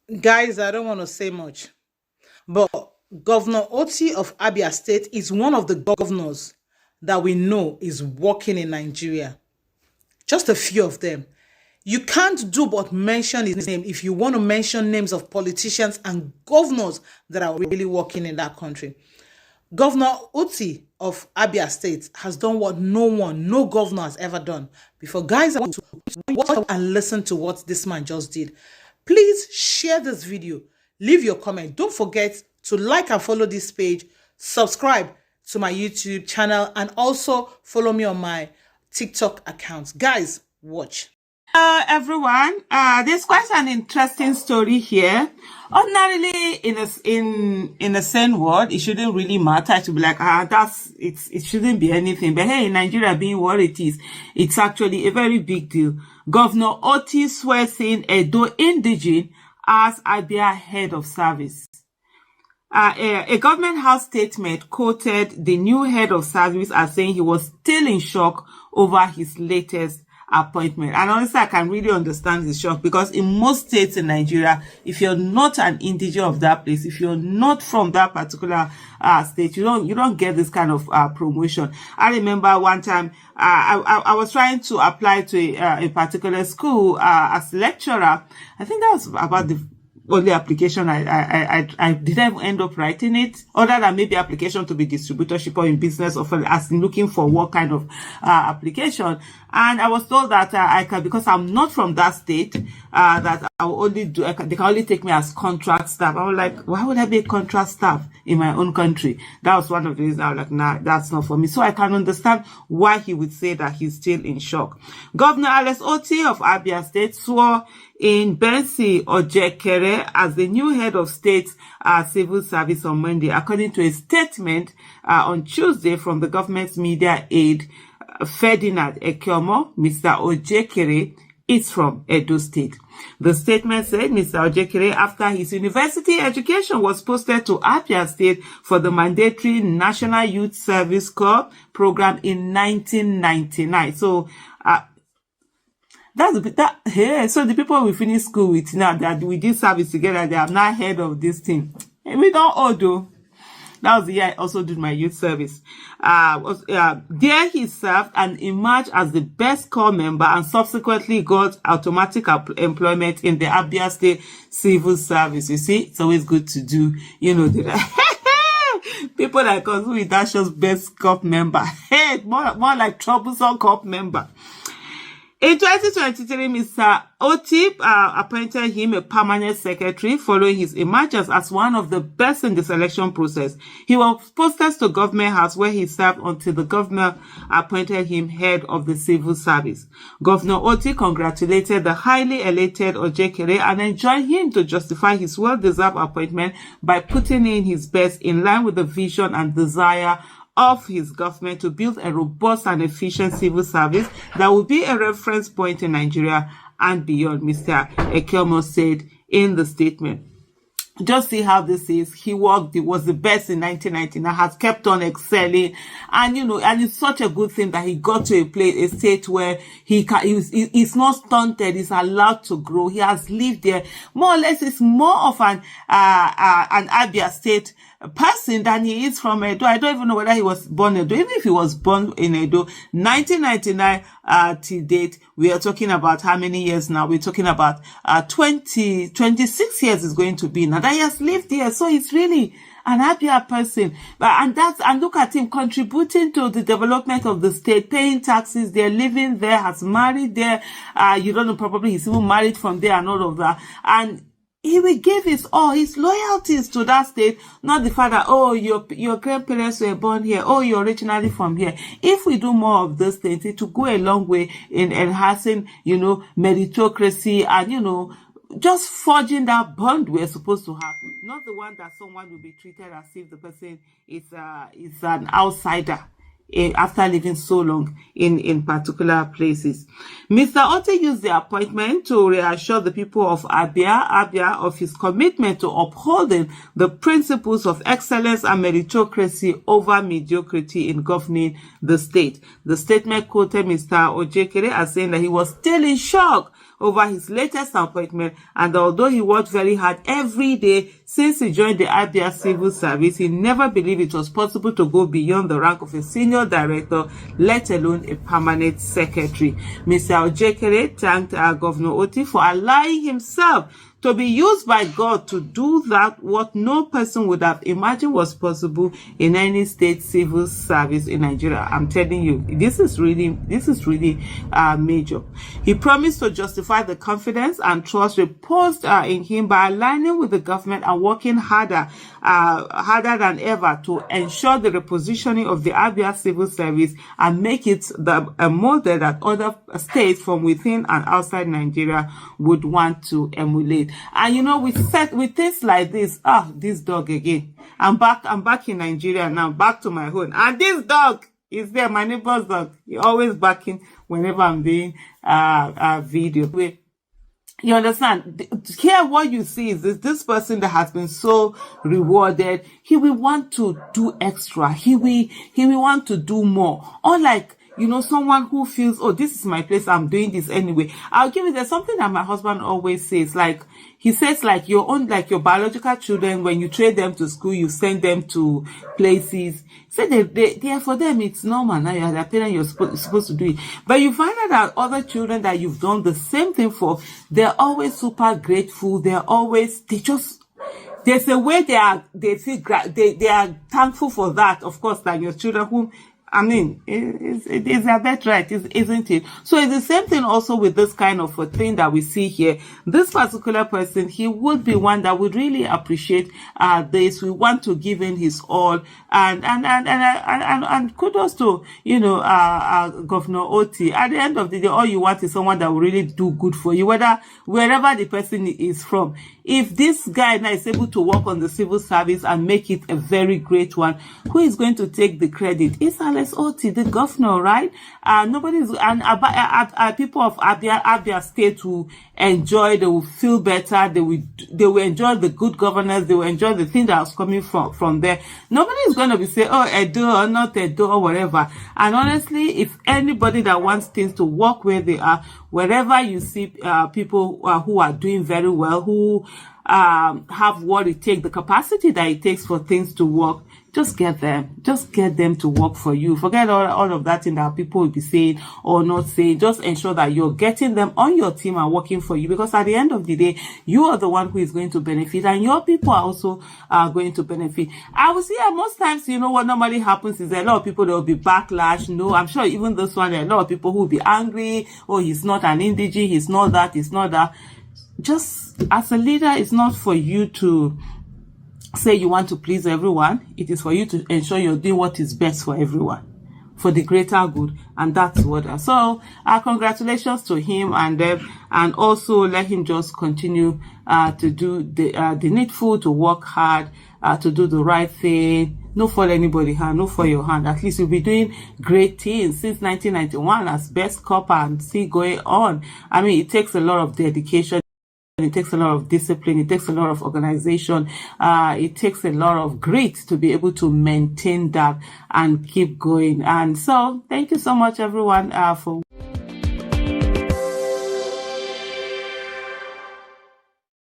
Guys, I don't want to say much, but Governor Otti of Abia State is one of the governors that we know is working in Nigeria. Just a few of them. You can't do but mention his name if you want to mention names of politicians and governors that are really working in that country. Governor Uti of Abia State has done what no governor has ever done before. Guys, I want to watch and listen to what this man just did. Please share this video. Leave your comment. Don't forget to like and follow this page. Subscribe to my YouTube channel and also follow me on my TikTok accounts. Guys, watch. Everyone, there's quite an interesting story here. Ordinarily, in a sane world, it shouldn't really matter to be like, it shouldn't be anything. But hey, in Nigeria being what it is, it's actually a very big deal. Governor Otti swears in Edo indigene as Abia head of service. A government house statement quoted the new head of service as saying he was still in shock over his latest appointment. And honestly, I can really understand his shock, because in most states in Nigeria, if you're not an indigene of that place, if you're not from that particular state, you don't get this kind of promotion. I remember one time I was trying to apply to a particular school as lecturer. I think that was about the only application I didn't end up writing it, other than maybe application to be distributorship or in business, or as in looking for what kind of application. And I was told that I can, because I'm not from that state, that I will only do, they can only take me as contract staff. I was like, why would I be a contract staff in my own country? That was one of the reasons I was like, nah, that's not for me. So I can understand why he would say that he's still in shock. Governor Alex Otti of Abia State swore in Bensi Ojekere as the new head of state civil service on Monday, according to a statement on Tuesday from the government's media aide, Ferdinand Ekiomo. Mr. Ojekere is from Edo State. The statement said Mr. Ojekere, after his university education, was posted to Abia State for the mandatory National Youth Service Corps program in 1999. So, so the people we finished school with now, that we did service together, they have not heard of this thing. We don't all do. That was the year I also did my youth service. There he served and emerged as the best corps member, and subsequently got automatic employment in the Abia State Civil Service. You see, it's always good to do, people like us who that's just best corps member. Hey, more like troublesome corps member. In 2023, Mr. Otti appointed him a permanent secretary following his emergence as one of the best in the selection process. He was posted to Government House, where he served until the governor appointed him head of the civil service. Governor Otti congratulated the highly elated Ojekere and enjoined him to justify his well-deserved appointment by putting in his best in line with the vision and desire of his government to build a robust and efficient civil service that will be a reference point in Nigeria and beyond, Mr. Ekiomo said in the statement. Just see how this is. He was the best in 1999, has kept on excelling. And, and it's such a good thing that he got to a state where he's not stunted. He's allowed to grow. He has lived there. More or less, it's more of an Abia State person than he is from Edo. I don't even know whether he was born in Edo. Even if he was born in Edo, 1999 to date, we are talking about how many years now? We're talking about 26 years is going to be now that he has lived here. So he's really an happier person. And look at him contributing to the development of the state, paying taxes there, living there, has married there. You don't know, probably he's even married from there and all of that. And he will give his all, his loyalties to that state, not the fact that, oh, your grandparents were born here, oh, you're originally from here. If we do more of those things, it will go a long way in enhancing, meritocracy and, just forging that bond we're supposed to have. Not the one that someone will be treated as if the person is an outsider after living so long in particular places. Mr. Otti used the appointment to reassure the people of Abia of his commitment to upholding the principles of excellence and meritocracy over mediocrity in governing the state. The statement quoted Mr. Ojekere as saying that he was still in shock over his latest appointment, and although he worked very hard every day since he joined the Abia civil service, he never believed it was possible to go beyond the rank of a senior director, let alone a permanent secretary. Mr. Ojekere thanked Governor Otti for allowing himself to be used by God to do that what no person would have imagined was possible in any state civil service in Nigeria. I'm telling you, this is really major. He promised to justify the confidence and trust reposed in him by aligning with the government and working harder than ever to ensure the repositioning of the Abia civil service and make it a model that other states from within and outside Nigeria would want to emulate. And you know, with things like this, this dog again. I'm back in Nigeria now, back to my home. And this dog is there, my neighbor's dog. He's always barking whenever I'm doing a video. You understand? Here, what you see is this person that has been so rewarded, he will want to do extra. He will want to do more. Unlike, you know, someone who feels, oh, this is my place, I'm doing this anyway. I'll give you, there's something that my husband always says, like, he says, like, your biological children, when you train them to school, you send them to places. Say they for them, it's normal. Now you're their parent, you're supposed to do it. But you find out that other children that you've done the same thing for, they're always super grateful. There's a way they are thankful for that, of course, than your children whom, I mean, it's a birthright, isn't it? So it's the same thing also with this kind of a thing that we see here. This particular person, he would be one that would really appreciate this. We want to give in his all, and kudos to, you know, Governor Otti. At the end of the day, all you want is someone that will really do good for you, wherever the person is from. If this guy now is able to work on the civil service and make it a very great one, who is going to take the credit? It's Alex Otti, the governor, right? People of Abia State will enjoy, they will feel better, they will enjoy the good governance, they will enjoy the thing that was coming from there. Nobody is going to be saying, oh, Edo or not Edo or whatever. And honestly, if anybody that wants things to work where they are, wherever you see people who are doing very well, who have what it takes, the capacity that it takes for things to work, just get them to work for you. Forget all of that thing that people will be saying or not saying. Just ensure that you're getting them on your team and working for you, because at the end of the day, you are the one who is going to benefit, and your people are also going to benefit. I will see most times, you know, what normally happens is a lot of people, there will be backlash. No, I'm sure even this one, there are a lot of people who will be angry. Oh, he's not an indigene, he's not that, he's not that. Just as a leader, it's not for you to say you want to please everyone. It is for you to ensure you're doing what is best for everyone, for the greater good, and that's what. So, congratulations to him, and also let him just continue to do the needful, to work hard, to do the right thing. No for anybody hand, no for your hand. At least you'll be doing great things since 1991 as best cop and see going on. I mean, it takes a lot of dedication. It takes a lot of discipline. It takes a lot of organization. It takes a lot of grit to be able to maintain that and keep going. And so, thank you so much, everyone, for